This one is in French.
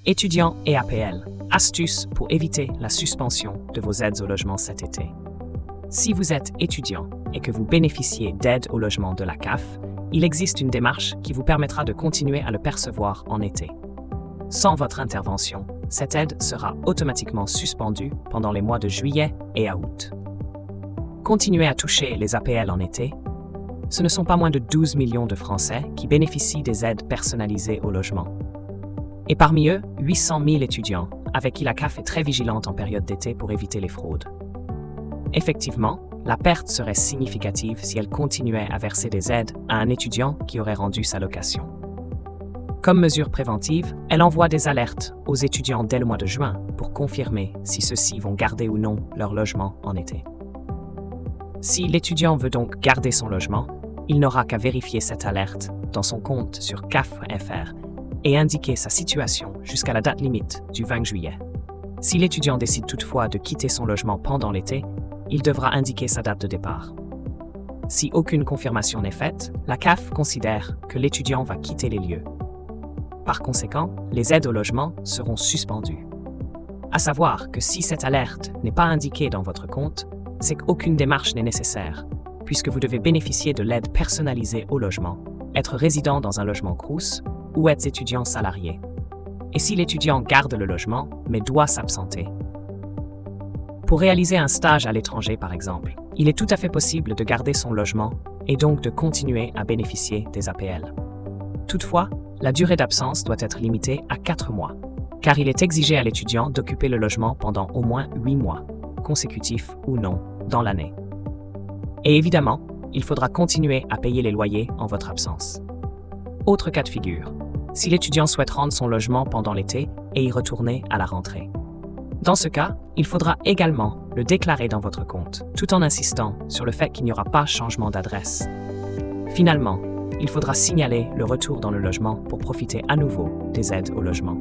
Étudiants et APL, astuces pour éviter la suspension de vos aides au logement cet été. Si vous êtes étudiant et que vous bénéficiez d'aide au logement de la CAF, il existe une démarche qui vous permettra de continuer à le percevoir en été. Sans votre intervention, cette aide sera automatiquement suspendue pendant les mois de juillet et août. Continuez à toucher les APL en été. Ce ne sont pas moins de 12 millions de Français qui bénéficient des aides personnalisées au logement. Et parmi eux, 800 000 étudiants, avec qui la CAF est très vigilante en période d'été pour éviter les fraudes. Effectivement, la perte serait significative si elle continuait à verser des aides à un étudiant qui aurait rendu sa location. Comme mesure préventive, elle envoie des alertes aux étudiants dès le mois de juin pour confirmer si ceux-ci vont garder ou non leur logement en été. Si l'étudiant veut donc garder son logement, il n'aura qu'à vérifier cette alerte dans son compte sur CAF.fr et indiquer sa situation jusqu'à la date limite du 20 juillet. Si l'étudiant décide toutefois de quitter son logement pendant l'été, il devra indiquer sa date de départ. Si aucune confirmation n'est faite, la CAF considère que l'étudiant va quitter les lieux. Par conséquent, les aides au logement seront suspendues. À savoir que si cette alerte n'est pas indiquée dans votre compte, c'est qu'aucune démarche n'est nécessaire, puisque vous devez bénéficier de l'aide personnalisée au logement, être résident dans un logement Crous ou être étudiant salarié. Et si l'étudiant garde le logement, mais doit s'absenter. Pour réaliser un stage à l'étranger, par exemple, il est tout à fait possible de garder son logement et donc de continuer à bénéficier des APL. Toutefois, la durée d'absence doit être limitée à 4 mois, car il est exigé à l'étudiant d'occuper le logement pendant au moins 8 mois, consécutifs ou non, dans l'année. Et évidemment, il faudra continuer à payer les loyers en votre absence. Autre cas de figure, si l'étudiant souhaite rendre son logement pendant l'été et y retourner à la rentrée. Dans ce cas, il faudra également le déclarer dans votre compte, tout en insistant sur le fait qu'il n'y aura pas changement d'adresse. Finalement, il faudra signaler le retour dans le logement pour profiter à nouveau des aides au logement.